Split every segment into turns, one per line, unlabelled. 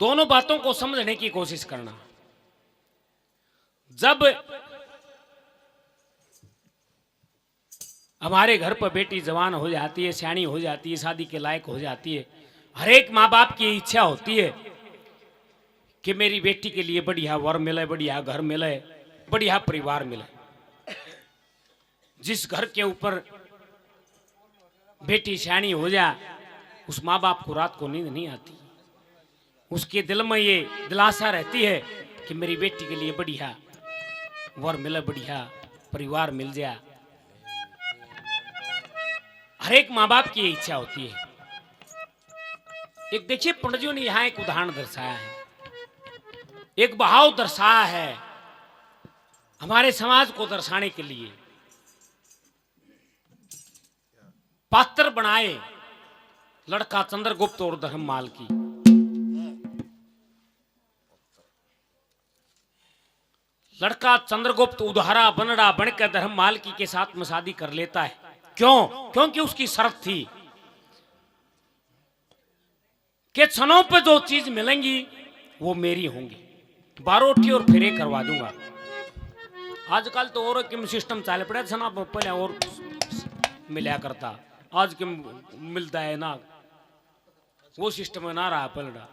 दोनों बातों को समझने की कोशिश करना। जब हमारे घर पर बेटी जवान हो जाती है, सियाणी हो जाती है, शादी के लायक हो जाती है, हर एक माँ बाप की इच्छा होती है कि मेरी बेटी के लिए बढ़िया वर मिले, बढ़िया घर मिले, बढ़िया परिवार मिले। जिस घर के ऊपर बेटी सियाणी हो जाए उस माँ बाप को रात को नींद नहीं आती। उसके दिल में ये दिलासा रहती है कि मेरी बेटी के लिए बढ़िया वर मिले, बढ़िया परिवार मिल जाए। हर एक माँ बाप की इच्छा होती है। एक देखिए पंडित जी ने यहां एक उदाहरण दर्शाया है, एक बहाव दर्शाया है हमारे समाज को दर्शाने के लिए। पात्र बनाए लड़का चंद्रगुप्त और धर्ममाल की। लड़का चंद्रगुप्त उधारा बनड़ा बनकर धर्ममाल की के साथ में शादी कर लेता है। क्यों? क्योंकि उसकी शर्त थी कि क्षणों पे जो चीज मिलेंगी वो मेरी होंगी, बारोठी और फेरे करवा दूंगा। आजकल तो और किम सिस्टम चाल पड़ा छना पहले और मिला करता, आज के मिलता है ना, वो सिस्टम ना रहा पलड़ा।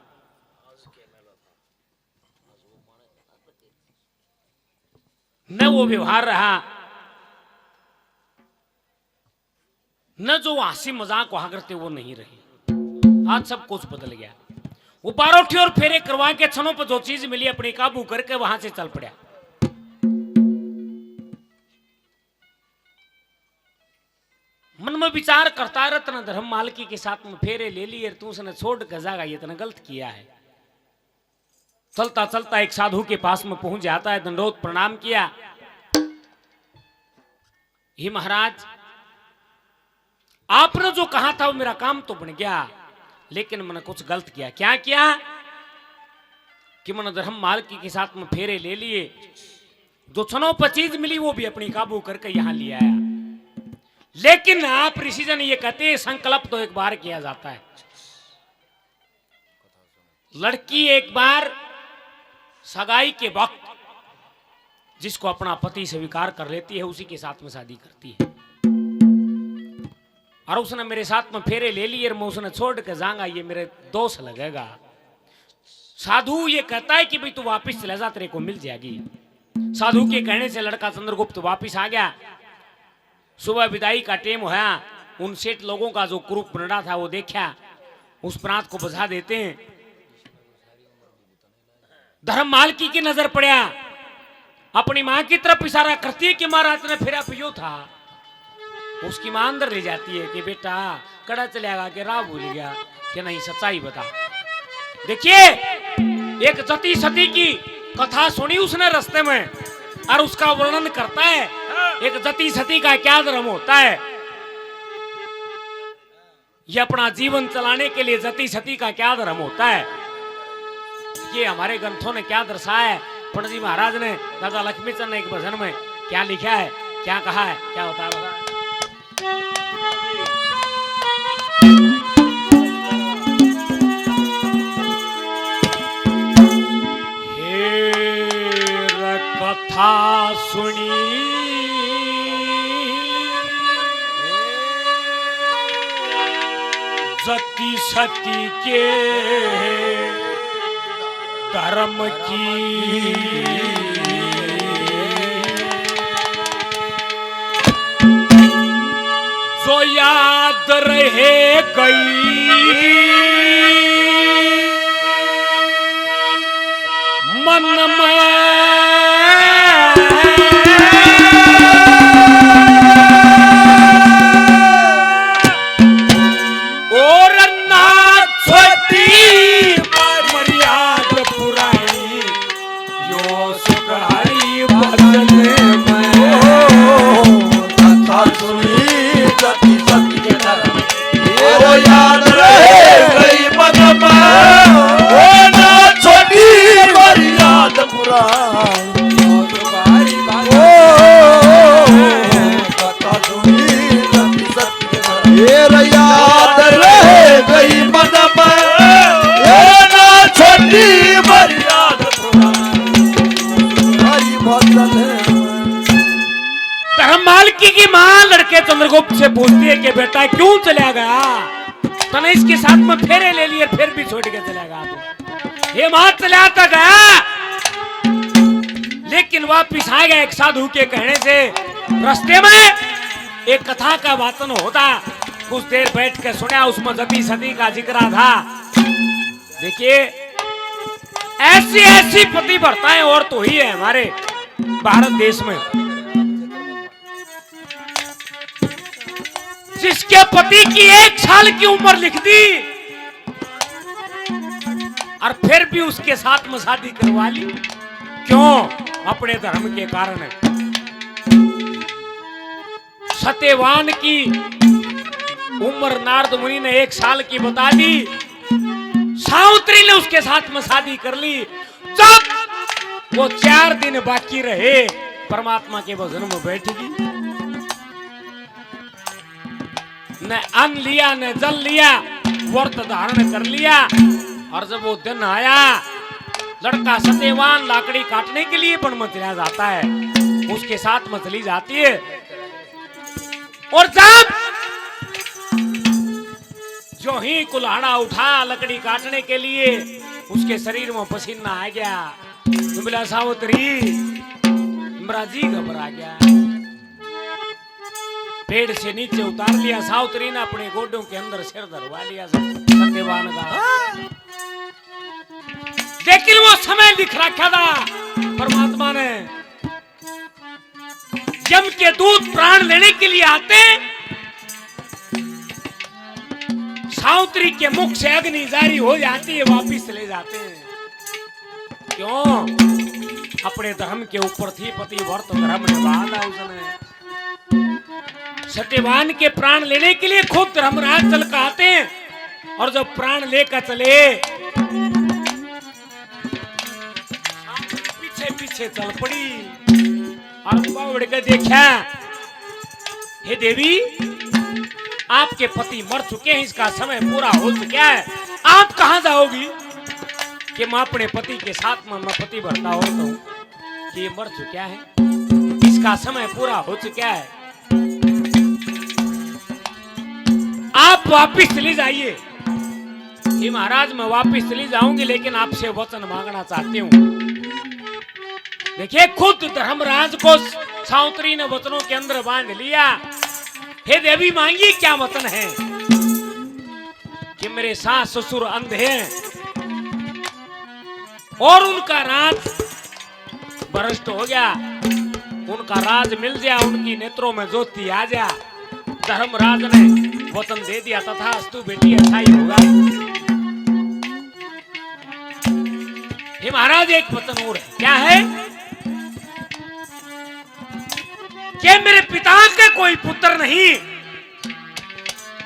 न वो व्यवहार रहा, न जो हंसी मजाक वहां करते वो नहीं रही। आज सब कुछ बदल गया। वो बारोठी और फेरे करवा के क्षणों पर जो चीज मिली अपने काबू करके वहां से चल पड़ा। मन में विचार करता रत्न धर्ममाल की के साथ में फेरे ले लिए, तू उसने छोड़ कर जागा, ये इतना गलत किया है। चलता चलता एक साधु के पास में पहुंच जाता है, दंडोत प्रणाम किया। हे महाराज, आपने जो कहा था वो मेरा काम तो बन गया, लेकिन मैंने कुछ गलत किया। क्या किया कि मैंने धर्ममाल की के साथ में फेरे ले लिए, जो क्षणों पर चीज मिली वो भी अपनी काबू करके यहां ले आया। लेकिन आप ऋषिजन ये कहते हैं संकल्प तो एक बार किया जाता है। लड़की एक बार सगाई के वक्त जिसको अपना पति स्वीकार कर लेती है उसी के साथ में शादी करती है। और उसने मेरे साथ में फेरे ले लिए और मैं उसने छोड़ के जाऊंगा, ये मेरे दोष लगेगा। साधु ये कहता है कि भाई तू वापिस चले जा, तेरे को मिल जाएगी। साधु के कहने से लड़का चंद्रगुप्त वापिस आ गया। सुबह विदाई का टेम होया, उन सेठ लोगों का जो ग्रुप बना था वो देखा, उस प्रांत को बुझा देते हैं। धर्ममाल की नजर पड़ा, अपनी मां की तरफ इशारा करती है कि महाराज ने फेरा पियो था। उसकी मां अंदर ले जाती है कि बेटा कड़ा चलेगा कि राह भूल गया कि नहीं, सच्चाई बता। देखिए एक जति सती की कथा सुनी उसने रास्ते में और उसका वर्णन करता है एक जति सती का क्या धर्म होता है। ये अपना जीवन चलाने के लिए जति सती का क्या धर्म होता है, ये हमारे ग्रंथों ने क्या दर्शाया है। पंडित जी महाराज ने दादा लक्ष्मीचंद ने एक भजन में क्या लिखा है, क्या कहा है, क्या होता है। कथा सुनी जति सती के धर्म की, जो याद रहे गई मन में याद रह गई मन में, छोटी आके चंद्रगुप्त से पूछती है कि बेटा क्यों चला गया? तने इसके साथ में फेरे ले लिए, फिर भी छोड़ के चला गया। तो ये मां चला तो गया, लेकिन वापिस आ गया एक साधु के कहने से। रास्ते में एक कथा का वाचन होता, कुछ देर बैठ के सुना, उसमें जती सती का जिक्र था। देखिए ऐसी ऐसी पतिव्रताएं और तो ही है हमारे भारत देश में, जिसके पति की 1 साल की उम्र लिख दी और फिर भी उसके साथ में शादी करवा ली। क्यों? अपने धर्म के कारण है। सत्यवान की उम्र नारद मुनि ने 1 साल की बता दी, सावित्री ने उसके साथ में शादी कर ली। जब वो 4 दिन बाकी रहे, परमात्मा के भजन में बैठेगी, न अन्न लिया न जल लिया, व्रत धारण कर लिया। और जब वो दिन आया, लड़का सत्यवान लाकड़ी काटने के लिए वन में चला जाता है, उसके साथ में चली जाती है। और जब जो ही कुल्हाड़ा उठा लकड़ी काटने के लिए, उसके शरीर में पसीना आ गया। तो बोला सावित्री, मेरा जी घबरा गया। पेड़ से नीचे उतार लिया, सावित्री ने अपने गोडों के अंदर सिर धरवा लिया सत्यवान का। लेकिन वो समय लिख रखा था परमात्मा ने, यम के दूत प्राण लेने के लिए आते, सावित्री के मुख से अग्नि जारी हो जाती है, वापिस ले जाते हैं। क्यों? अपने धर्म के ऊपर थी, पतिव्रत धर्म निभाना उसने। सत्यवान के प्राण लेने के लिए खुद धर्मराज चल कर आते हैं, और जब प्राण लेकर चले, पीछे पीछे चल पड़ी और बावड़ के देखा, हे देवी, आपके पति मर चुके हैं, इसका समय पूरा हो चुका है, आप कहां जाओगी? कि मैं अपने पति के साथ में मैं पतिव्रता होता हूं कि ये मर चुका है, इसका समय पूरा हो चुका है, आप वापिस चली जाइए। कि महाराज मैं वापिस चली जाऊंगी, लेकिन आपसे वचन मांगना चाहती हूँ। देखिए खुद धर्मराज को सावित्री ने वचनों के अंदर बांध लिया। हे देवी, मांगी क्या वचन है? कि मेरे सास ससुर अंधे हैं और उनका राज भ्रष्ट हो गया, उनका राज मिल गया, उनकी नेत्रों में ज्योति आ जा। धर्मराज ने वचन दे दिया, तथास्तु बेटी, अच्छा ही होगा। हे महाराज, एक वचन और है। क्या है? कि मेरे पिता के कोई पुत्र नहीं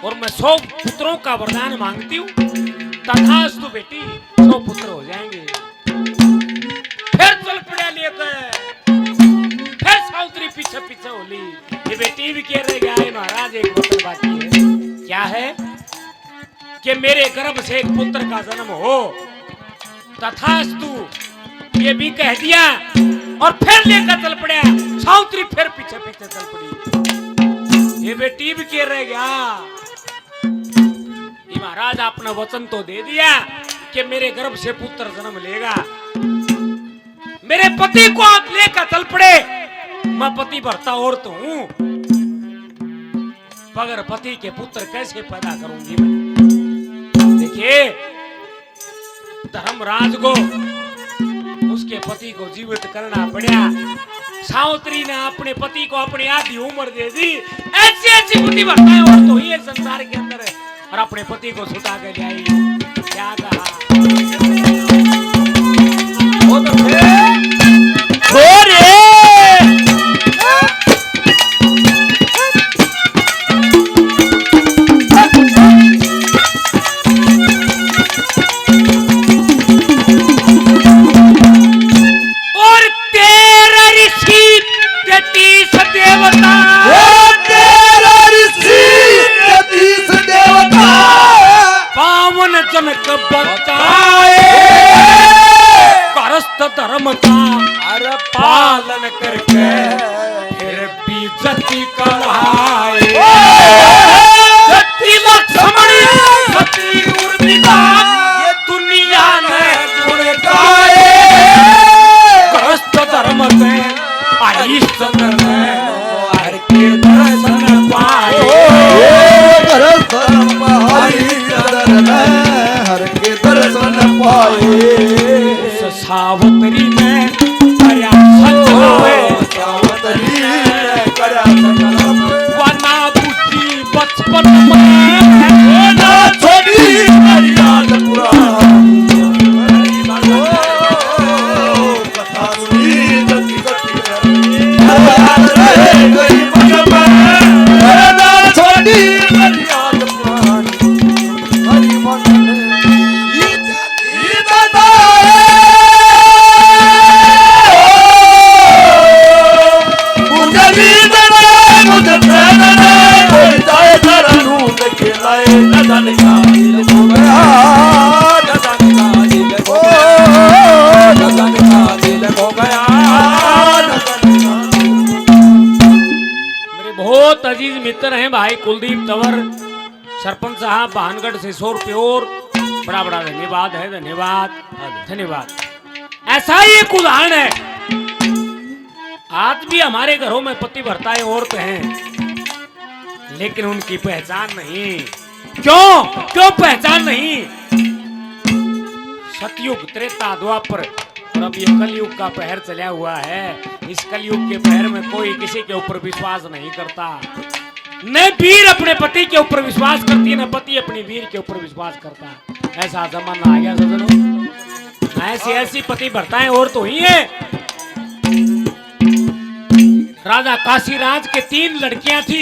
और मैं 100 पुत्रों का वरदान मांगती हूँ। तथास्तु बेटी, 100 पुत्र हो जाएंगे। फिर चल पड़ा लेकर, फिर सावित्री पीछे पीछे होली। ये बेटी भी कह रहे गया महाराज, एक वचन बाकी है। क्या है? कि मेरे गर्भ से एक पुत्र का जन्म हो। तथास्तु, ये भी कह दिया और फिर लेकर चल पड़ा। सावित्री फिर पीछे पीछे चल पड़ी। ये बेटी भी कह रहे गया, ये महाराज आपने वचन तो दे दिया कि मेरे गर्भ से पुत्र जन्म लेगा, मेरे पति को आप लेकर चल पड़े। मैं पतिव्रता औरत हूं, बगैर पति के पुत्र कैसे पैदा करूंगी मैं? देखिए धर्मराज को उसके पति को जीवित करना पड़ा। सावित्री ने अपने पति को अपनी आधी उम्र दे दी। ऐसी ऐसी पतिव्रताएं और तो ही है संसार के अंदर है, और अपने पति को छुटा कर लाई। क्या कहा? वो तो जनक बताए करस्त धर्म का पालन करके फिर भी जति कहाए। बचपन में
ना छोड़ी मेरी याद पुरानी कथा सुनी गति गति याद रहे गई मन में ना छोड़ी मेरी याद पुरानी हरी मन में ये दादा मुझे भी दादा मुझे प्यारा कोई जाए धरनू देखे लाए नदन का दिल हो गया नदन का दिल हो नदन का दिल हो गया नदन का
मेरे बहुत अजीज मित्र हैं भाई कुलदीप तंवर सरपंच साहब भानगढ़ से 100 रुपये और बड़ा बड़ा धन्यवाद है। धन्यवाद धन्यवाद। ऐसा ही एक उदाहरण है। आज भी हमारे घरों में पतिव्रताएं औरतें हैं, लेकिन उनकी पहचान नहीं। क्यों क्यों पहचान नहीं? सतयुग त्रेता द्वापर और अब ये कलयुग का पहर चला हुआ है। इस कलयुग के पहर में कोई किसी के ऊपर विश्वास नहीं करता। न वीर अपने पति के ऊपर विश्वास करती है, न पति अपनी वीर के ऊपर विश्वास करता। ऐसा जमाना आ गया सजनों। ऐसी ऐसी पतिव्रताएं और तो ही है। राजा काशीराज के 3 लड़कियां थी।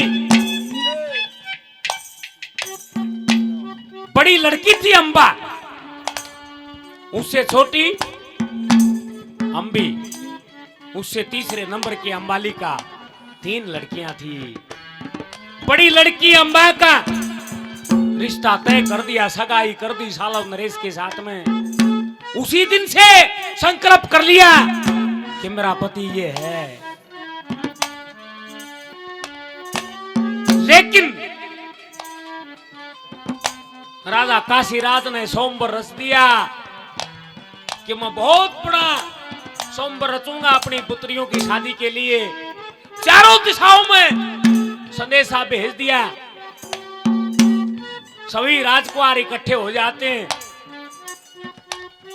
बड़ी लड़की थी अंबा, उससे छोटी अंबी, उससे तीसरे नंबर की अंबालिका। 3 लड़कियां थी। बड़ी लड़की अंबा का रिश्ता तय कर दिया, सगाई कर दी सालव नरेश के साथ में। उसी दिन से संकल्प कर लिया कि मेरा पति ये है। लेकिन राजा काशीराज ने सोमवार रच दिया कि मैं बहुत बड़ा सोमवार रचूंगा अपनी पुत्रियों की शादी के लिए। चारों दिशाओं में संदेशा भेज दिया। सभी राजकुमार इकट्ठे हो जाते हैं।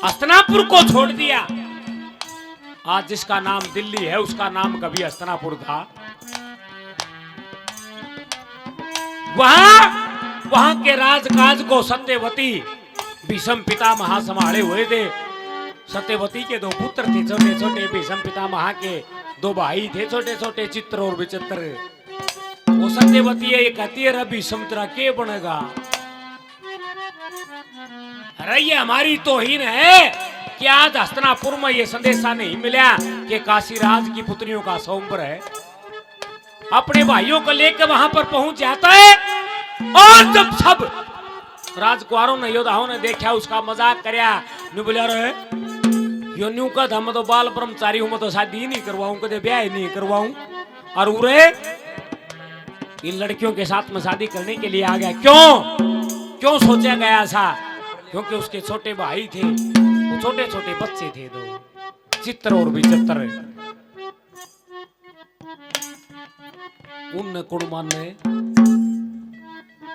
हस्तिनापुर को छोड़ दिया। आज जिसका नाम दिल्ली है उसका नाम कभी हस्तिनापुर था। वहां के राजकाज को सत्यवती भीष्म पितामह संभाले हुए थे। सत्यवती के 2 पुत्र थे छोटे छोटे। भीष्म पितामह के 2 भाई थे छोटे छोटे, चित्र और विचित्र। वो सत्यवती ये कहती है रवि समुद्रा के बनेगा। अरे ये हमारी तौहीन है कि आज हस्तिनापुर में ये संदेशा नहीं मिला कि काशीराज की पुत्रियों का सोमवार है। अपने भाइयों को लेकर वहां पर पहुंच जाता है। और जब सब राजकुमारों ने योद्धाओं ने देखा, उसका मजाक करया, न्यू बोला रहे यो न्यू का था मैं तो बाल ब्रह्मचारी हूं, मैं तो शादी ही नहीं करवाऊं, कदे ब्याह ही नहीं करवाऊं। और उरे इन लड़कियों के साथ में शादी करने के लिए आ गया। क्यों क्यों सोचा गया ऐसा? क्योंकि उसके छोटे भाई थे, वो छोटे छोटे बच्चे थे 2, चित्र और विचित्र। उन कुड़मान ने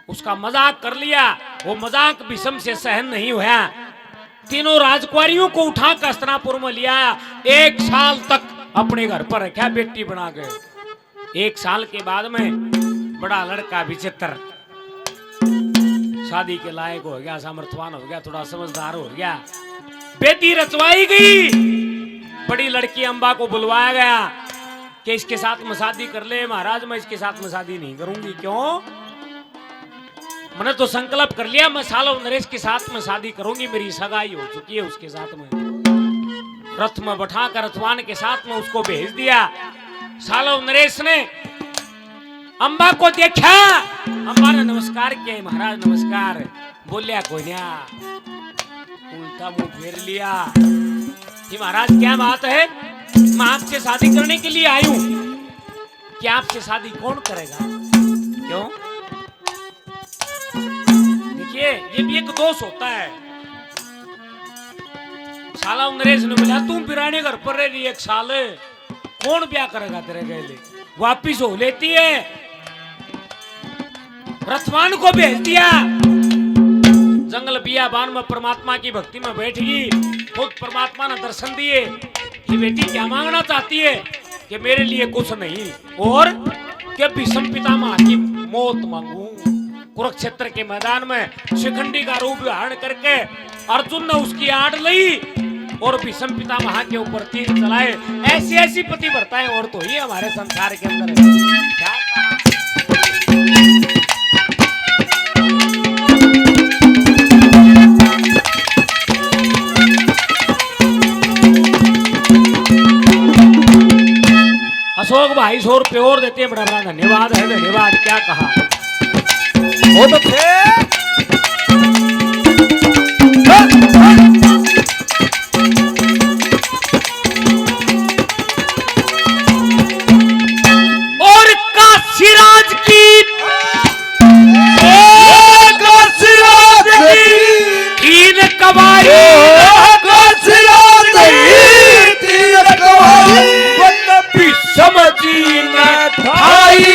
उसका मजाक कर लिया। वो मजाक भीष्म से सहन नहीं हुआ। तीनों राजकुमारियों को उठा कर हस्तिनापुर में लिया। 1 साल तक अपने घर पर रखा बेटी बना के। 1 साल के बाद में बड़ा लड़का विचित्र शादी के लायक हो गया, सामर्थ्यवान हो गया, थोड़ा समझदार हो गया। बेटी रचवाई गई। बड़ी लड़की अंबा को बुलवाया गया कि इसके साथ में शादी कर ले। महाराज मैं इसके साथ में शादी नहीं करूंगी। क्यों? मैंने तो संकल्प कर लिया मैं सालव नरेश के साथ में शादी करूंगी। मेरी सगाई हो चुकी है उसके साथ में। रथ में बैठा कर रथवान के साथ में उसको भेज दिया। सालव नरेश ने अंबा को देखा। अंबा ने नमस्कार किया, महाराज नमस्कार। बोलिया कोई ना, उल्टा मुंह फेर लिया कि महाराज क्या बात है? मैं आपसे शादी करने के लिए आई हूं। क्या आपसे शादी कौन करेगा? क्यों? देखिए ये भी एक दोष होता है। साला नरेश ने बोला तुम पिराने घर पर रह रही 1 साल, कौन ब्याह करेगा तेरे गले? वापिस हो लेती है। रथवान को भेज दिया। जंगल बियाबान में परमात्मा की भक्ति में बैठ गई। खुद परमात्मा ने दर्शन दिए कि बेटी क्या मांगना चाहती है? कि मेरे लिए कुछ नहीं और कि भीष्म पितामह की मौत मांगू। कुरुक्षेत्र के मैदान में शिखंडी का रूप धारण करके अर्जुन ने उसकी आड़ ली और भीष्म पितामह के ऊपर तीर चलाए। ऐसी ऐसी पतिव्रताएं और तो ही हमारे संसार के अंदर है। क्या कहा? अशोक भाई 100 रुपये और देते हैं, बड़ा बड़ा धन्यवाद है, धन्यवाद। क्या कहा?
वो तो थे
और काशीराज की तीन कवारी समझी न थाई।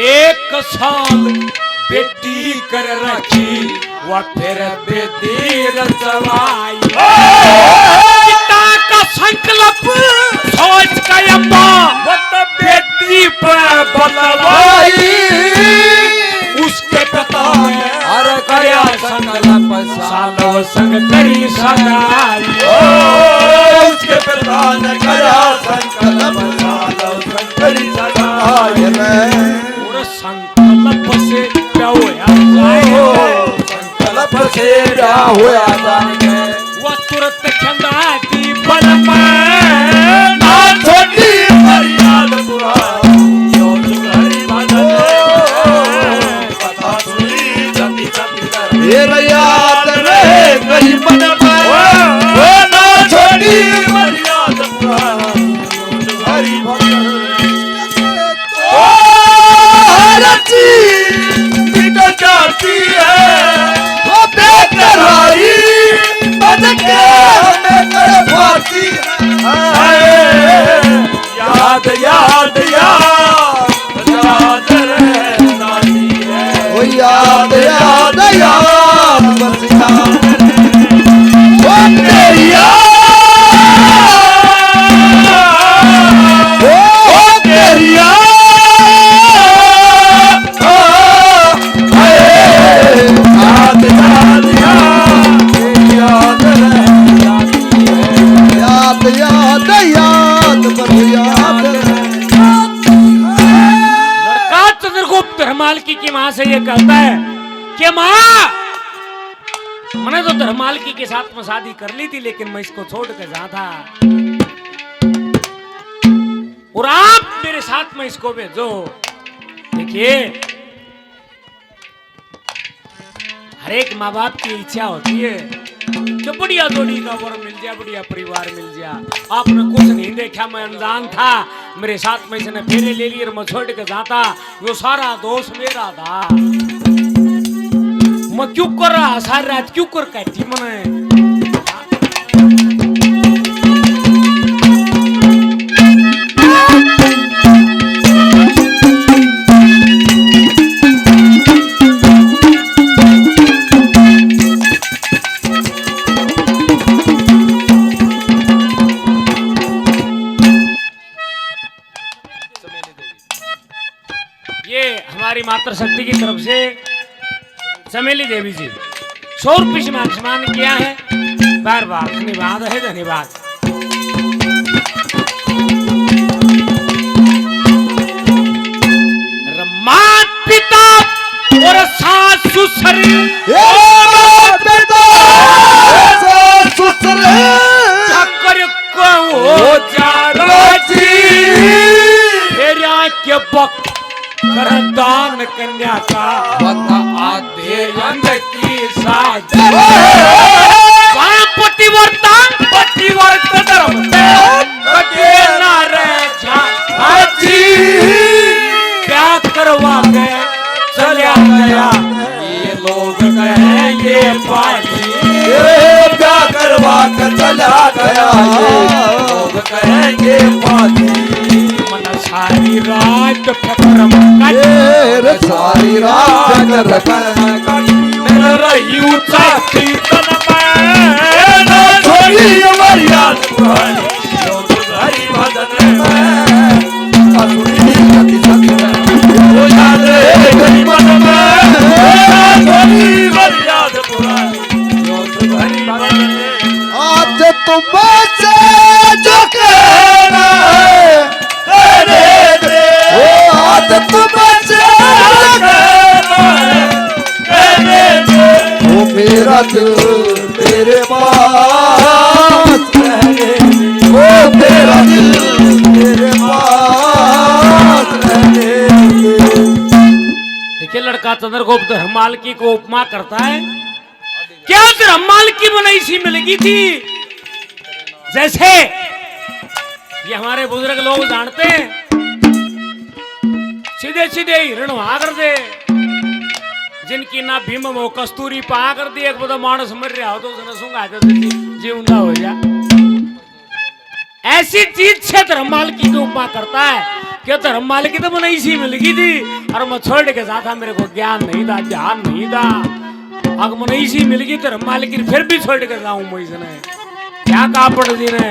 एक साल बेटी कर रखी वह फिर बेटी रचवाई। पिता का संकल्प सोच का अम्मा बेटी पर बलवाई। उसके पिता ने
करया संकल्प
सालों संग करी सगाई।
उसके पिता ने करया संकल्प सालों संग करी सगाई।
और संकल्प से क्या होया जाए,
संकल्प से क्या होया जाए।
वह तुरंत खंदा की बल में
ना छोटी मर्याद पुरानी जो तुम्हारी मदद कथा सुनी जति जति कर ये याद रहे गई मन में। वो ना छोटी मर्याद पुरानी जो तुम्हारी मदद रची मिट जाती है। वो बेकरारी बन के हमें तड़पाती है। याद याद याद याद रहना है। वो याद याद याद बस याद वो तेरी याद वो तेरी याद याद याद याद याद याद याद बस याद।
लड़का चंद्रगुप्त धर्मालकी की मां से ये कहता है कि मां, मैंने तो धर्मालकी के साथ में शादी कर ली थी, लेकिन मैं इसको छोड़ के जा था और आप मेरे साथ में इसको भेजो। देखिए, हर एक माँ बाप की इच्छा होती है कि बढ़िया जोड़ी का वर मिल जाए, बढ़िया परिवार मिल जाए। आपने कुछ नहीं देखा, मैं अनजान था, मेरे साथ में इसने फेरे ले लिए और मैं छोड़ के जाता। वो सारा दोष मेरा था। मैं क्यों कर रहा सारी रात, क्यों कर कहती मैंने। ये हमारी मातृ शक्ति की तरफ से चमेली देवी जी 100 रुपये सम्मान किया है। बार बार धन्यवाद है, धन्यवाद। माता पिता और सास ससुर चक्कर को जा के वक्त करदान कन्या का आधे अंग की साथ पतिवर्ता धर्म न क्या करवा गए चला गया। ये लोग कहेंगे पाजी
क्या करवा कर चला गया। ये लोग कहेंगे पाजी
सारी रात फक्रम
सारी रात मेरा रही ऊंचा कीर्तन में छोड़ी हमारी याद पुरानी जो तुम्हारी मदद में असुरी सती सती मेरा दिल तेरे पास रहने दे, ओ मेरा दिल तेरे पास रहने दे।
देखिए लड़का चंद्रगुप्त धर्मपाल की को उपमा करता है, क्या धर्मपाल की बनाई सी मिलगी थी, जैसे ये हमारे बुजुर्ग लोग जानते हैं, सीधे सीधे हिरण वहां कर दे, जिनकी ना भीम वो कस्तूरी पा कर दी, एक बदा मानस मर रहा हो तो उसने सुंगा जीवंदा हो जा। ऐसी चीज से धर्मपाल की उपमा करता है कि धर्मपाल की तो बनाई सी मिलगी थी, और मैं छोड़ के जाता, मेरे को ज्ञान नहीं था, ध्यान नहीं था, अगर बनाई सी मिलगी धर्मपाल की फिर भी छोड़ के जाऊं मैं, इसने क्या कहा पड़ दी ने।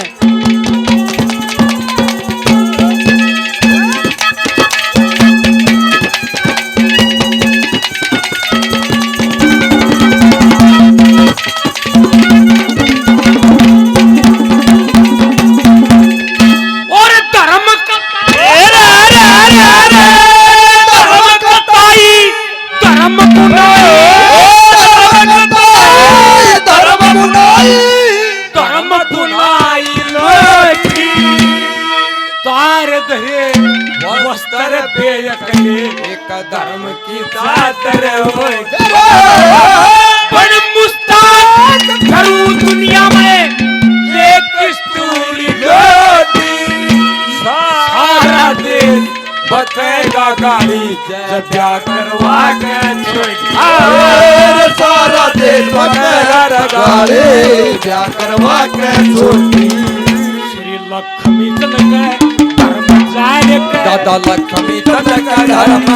एक धर्म की चादर
बड़ मुस्ताद करूं दुनिया में ये कस्तूरी रोटी,
सारा देश बचेगा गाड़ी जब ब्याह करवा के छोटी, सारा देश बचेगा गाड़ी ब्याह करवा के छोटी।
श्री लक्ष्मी चंद्र धर्म जाने
दादा लक्ष्मी चंद्र धर्म